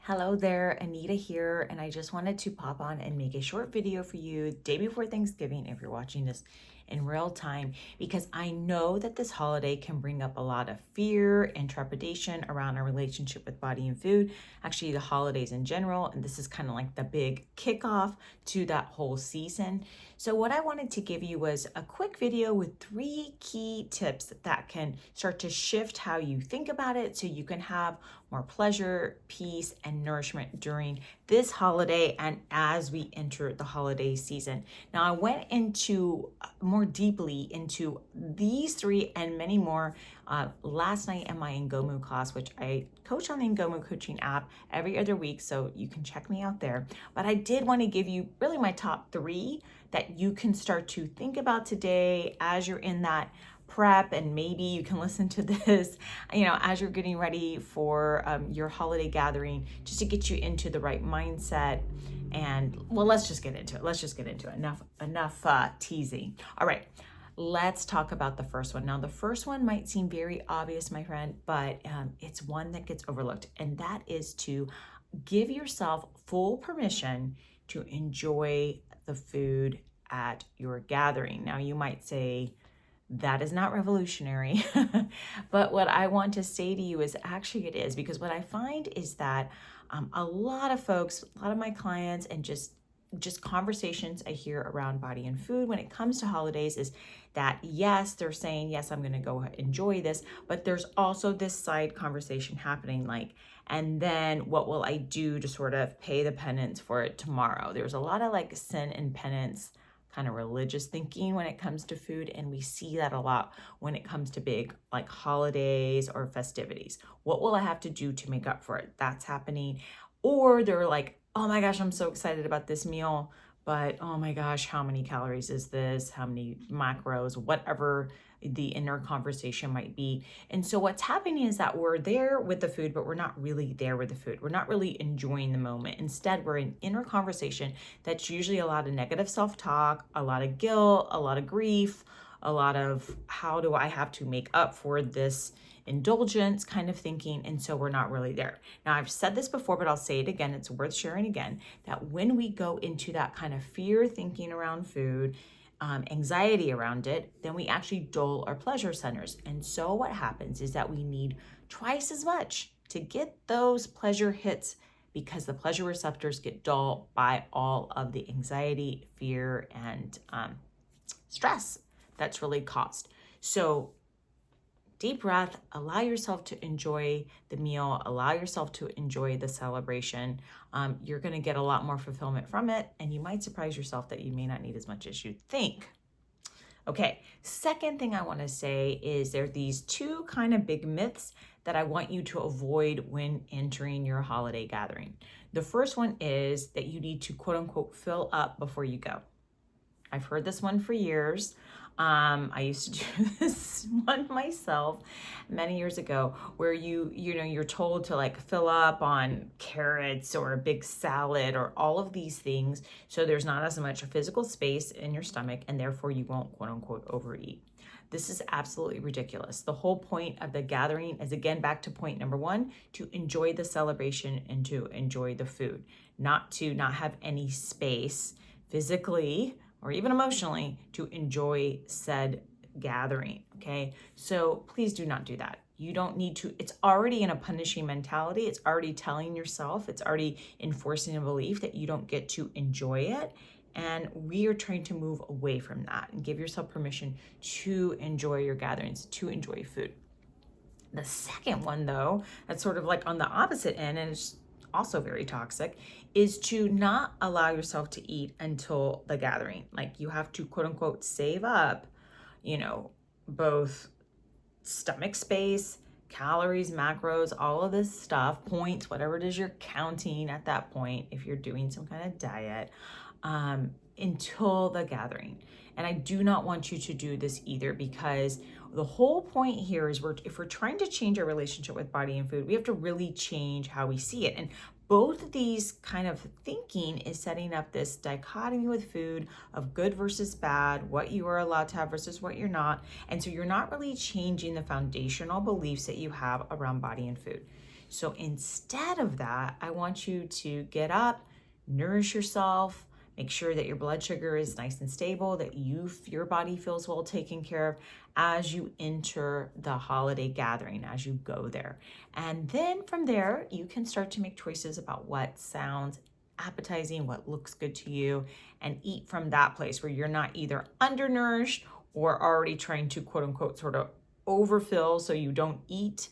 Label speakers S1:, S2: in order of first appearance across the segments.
S1: Hello there, Anita here, and I just wanted to pop on and make a short video for you day before Thanksgiving if you're watching this in real time, because I know that this holiday can bring up a lot of fear and trepidation around our relationship with body and food, actually the holidays in general, and this is kind of like the big kickoff to that whole season. So what I wanted to give you was a quick video with 3 key tips that can start to shift how you think about it so you can have more pleasure, peace, and nourishment during this holiday and as we enter the holiday season. Now, I went into more deeply into these 3 and many more last night in my Ngomu class, which I coach on the Ngomu coaching app every other week, so you can check me out there. But I did want to give you really my top 3 that you can start to think about today as you're in that prep, and maybe you can listen to this, as you're getting ready for your holiday gathering, just to get you into the right mindset. And well, let's just get into it. Enough teasing. All right, let's talk about the first one. Now, the first one might seem very obvious, my friend, but it's one that gets overlooked, and that is to give yourself full permission to enjoy the food at your gathering. Now, you might say, that is not revolutionary. But what I want to say to you is actually it is, because what I find is that a lot of folks, a lot of my clients, and just conversations I hear around body and food when it comes to holidays is that, yes, they're saying, yes, I'm going to go enjoy this, but there's also this side conversation happening, like, and then what will I do to sort of pay the penance for it tomorrow? There's a lot of like sin and penance kind of religious thinking when it comes to food, and we see that a lot when it comes to big like holidays or festivities. What will I have to do to make up for it? That's happening. Or they're like, oh my gosh, I'm so excited about this meal, but oh my gosh, how many calories is this? How many macros? Whatever the inner conversation might be. And so what's happening is that we're there with the food, but we're not really there with the food. We're not really enjoying the moment. Instead, we're in inner conversation that's usually a lot of negative self-talk, a lot of guilt, a lot of grief, a lot of how do I have to make up for this indulgence kind of thinking. And so we're not really there. Now, I've said this before, but I'll say it again. It's worth sharing again, that when we go into that kind of fear thinking around food, anxiety around it, then we actually dull our pleasure centers. And so what happens is that we need twice as much to get those pleasure hits, because the pleasure receptors get dull by all of the anxiety, fear, and stress that's really caused. So deep breath, allow yourself to enjoy the meal, allow yourself to enjoy the celebration. You're going to get a lot more fulfillment from it, and you might surprise yourself that you may not need as much as you think. Okay, second thing I want to say is there are these 2 kind of big myths that I want you to avoid when entering your holiday gathering. The first one is that you need to quote unquote fill up before you go. I've heard this one for years. I used to do this one myself many years ago, where you're told to like fill up on carrots or a big salad or all of these things, so there's not as much physical space in your stomach, and therefore you won't quote unquote overeat. This is absolutely ridiculous. The whole point of the gathering is, again, back to point number 1, to enjoy the celebration and to enjoy the food, not to not have any space physically or even emotionally to enjoy said gathering, okay? So please do not do that. You don't need to. It's already in a punishing mentality. It's already telling yourself, it's already enforcing a belief that you don't get to enjoy it. And we are trying to move away from that and give yourself permission to enjoy your gatherings, to enjoy food. The second one, though, that's sort of like on the opposite end, and it's also very toxic, is to not allow yourself to eat until the gathering. Like, you have to quote unquote save up, both stomach space, calories, macros, all of this stuff, points, whatever it is you're counting at that point, if you're doing some kind of diet, until the gathering. And I do not want you to do this either, because the whole point here is if we're trying to change our relationship with body and food, we have to really change how we see it. And both of these kind of thinking is setting up this dichotomy with food of good versus bad, what you are allowed to have versus what you're not. And so you're not really changing the foundational beliefs that you have around body and food. So instead of that, I want you to get up, nourish yourself, make sure that your blood sugar is nice and stable, that your body feels well taken care of as you enter the holiday gathering, as you go there. And then from there, you can start to make choices about what sounds appetizing, what looks good to you, and eat from that place where you're not either undernourished or already trying to quote unquote sort of overfill so you don't eat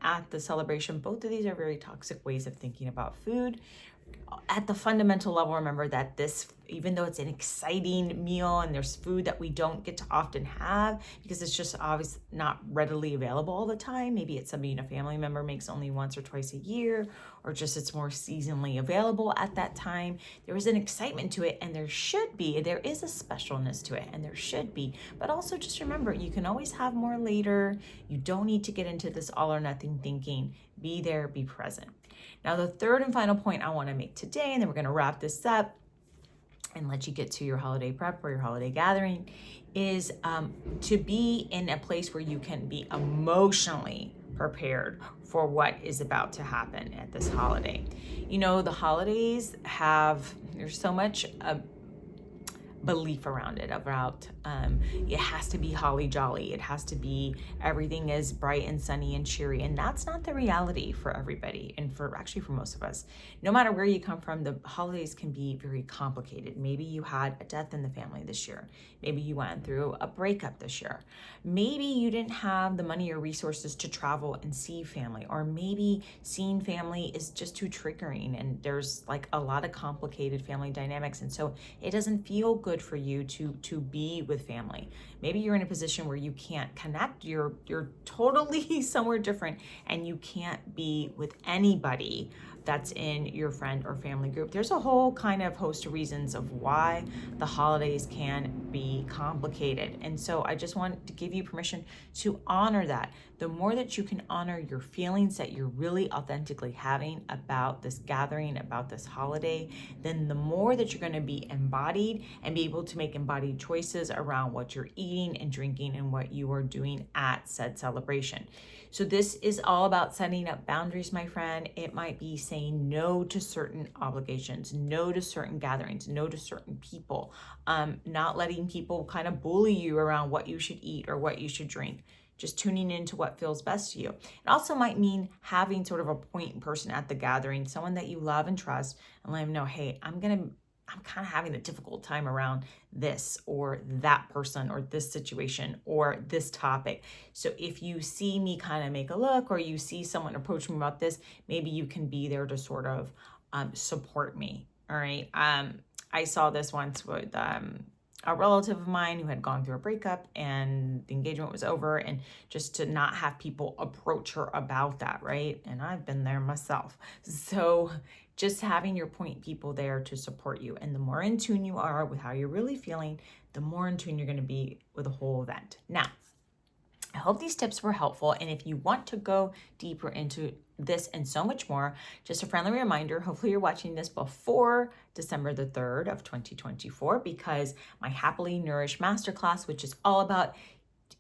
S1: at the celebration. Both of these are very toxic ways of thinking about food. At the fundamental level, remember that this, even though it's an exciting meal and there's food that we don't get to often have because it's just obviously not readily available all the time. Maybe it's something a family member makes only once or twice a year, or just it's more seasonally available at that time. There is an excitement to it, and there is a specialness to it, and there should be. But also just remember, you can always have more later. You don't need to get into this all or nothing thinking. Be there, be present. Now, the third and final point I want to make today, and then we're going to wrap this up and let you get to your holiday prep or your holiday gathering, is to be in a place where you can be emotionally prepared for what is about to happen at this holiday. You know, the holidays there's so much belief around it, about it has to be holly jolly, it has to be everything is bright and sunny and cheery, and that's not the reality for everybody, and for most of us. No matter where you come from, the holidays can be very complicated. Maybe you had a death in the family this year, maybe you went through a breakup this year, maybe you didn't have the money or resources to travel and see family, or maybe seeing family is just too triggering and there's like a lot of complicated family dynamics, and so it doesn't feel good for you to be with family. Maybe you're in a position where you can't connect, you're totally somewhere different, and you can't be with anybody that's in your friend or family group. There's a whole kind of host of reasons of why the holidays can be complicated. And so I just want to give you permission to honor that. The more that you can honor your feelings that you're really authentically having about this gathering, about this holiday, then the more that you're going to be embodied and be able to make embodied choices around what you're eating and drinking and what you are doing at said celebration. So this is all about setting up boundaries, my friend. It might be saying no to certain obligations, no to certain gatherings, no to certain people, not letting people kind of bully you around what you should eat or what you should drink. Just tuning into what feels best to you. It also might mean having sort of a point person at the gathering, someone that you love and trust, and let them know, hey, I'm kind of having a difficult time around this or that person or this situation or this topic. So if you see me kind of make a look, or you see someone approach me about this, maybe you can be there to sort of support me. All right. I saw this once with a relative of mine who had gone through a breakup and the engagement was over, and just to not have people approach her about that, right? And I've been there myself. So just having your point people there to support you. And the more in tune you are with how you're really feeling, the more in tune you're going to be with the whole event. Now, I hope these tips were helpful. And if you want to go deeper into this and so much more, just a friendly reminder, hopefully you're watching this before December the 3rd of 2024, because my Happily Nourished masterclass, which is all about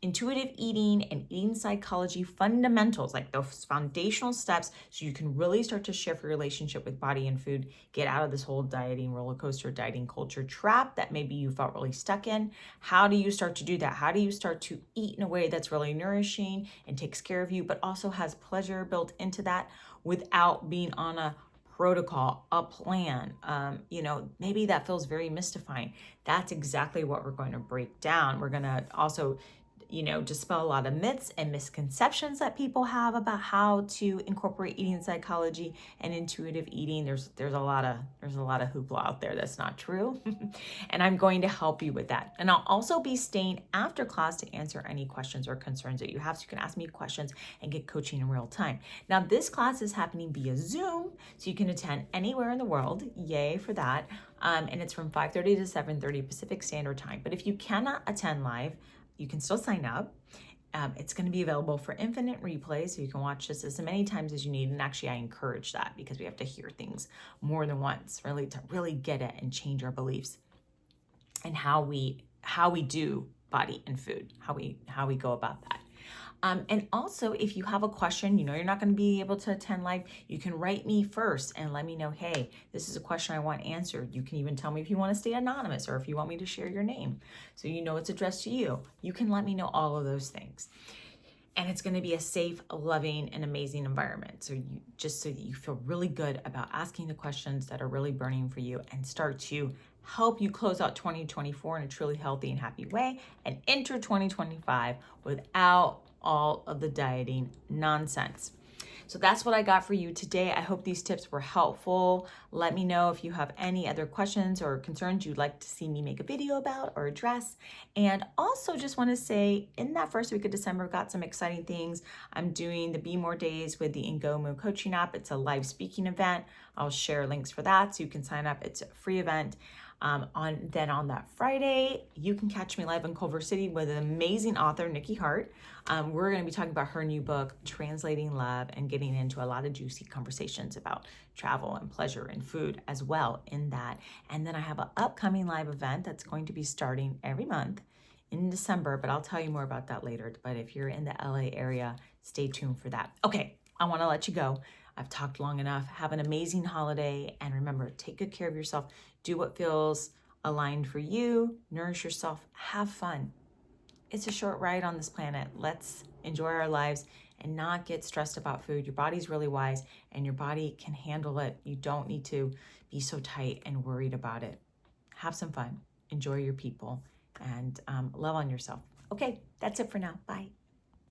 S1: intuitive eating and eating psychology fundamentals, like those foundational steps, so you can really start to shift your relationship with body and food, get out of this whole dieting roller coaster, dieting culture trap that maybe you felt really stuck in. How do you start to do that? How do you start to eat in a way that's really nourishing and takes care of you, but also has pleasure built into that without being on a protocol, a plan? Maybe that feels very mystifying. That's exactly what we're going to break down. We're going to also dispel a lot of myths and misconceptions that people have about how to incorporate eating psychology and intuitive eating. There's a lot of hoopla out there that's not true. And I'm going to help you with that. And I'll also be staying after class to answer any questions or concerns that you have. So you can ask me questions and get coaching in real time. Now, this class is happening via Zoom, so you can attend anywhere in the world. Yay for that. And it's from 5:30 to 7:30 Pacific Standard Time. But if you cannot attend live, you can still sign up. It's going to be available for infinite replay, so you can watch this as many times as you need. And actually, I encourage that, because we have to hear things more than once, really, to really get it and change our beliefs and how we do body and food, how we go about that. And also, if you have a question, you know you're not going to be able to attend live, you can write me first and let me know, hey, this is a question I want answered. You can even tell me if you want to stay anonymous or if you want me to share your name so you know it's addressed to you. You can let me know all of those things. And it's going to be a safe, loving, and amazing environment. So so that you feel really good about asking the questions that are really burning for you and start to help you close out 2024 in a truly healthy and happy way and enter 2025 without all of the dieting nonsense. So that's what I got for you today. I hope these tips were helpful. Let me know if you have any other questions or concerns you'd like to see me make a video about or address. And also just want to say, in that first week of December, I've got some exciting things. I'm doing the Be More Days with the Ngomu coaching app. It's a live speaking event. I'll share links for that so you can sign up. It's a free event. On that Friday, you can catch me live in Culver City with an amazing author, Nikki Hart. We're going to be talking about her new book, Translating Love, and getting into a lot of juicy conversations about travel and pleasure and food as well in that. And then I have an upcoming live event that's going to be starting every month in December, but I'll tell you more about that later. But if you're in the LA area, stay tuned for that. Okay, I want to let you go. I've talked long enough. Have an amazing holiday. And remember, take good care of yourself. Do what feels aligned for you. Nourish yourself. Have fun. It's a short ride on this planet. Let's enjoy our lives and not get stressed about food. Your body's really wise and your body can handle it. You don't need to be so tight and worried about it. Have some fun. Enjoy your people and love on yourself. Okay, that's it for now. Bye.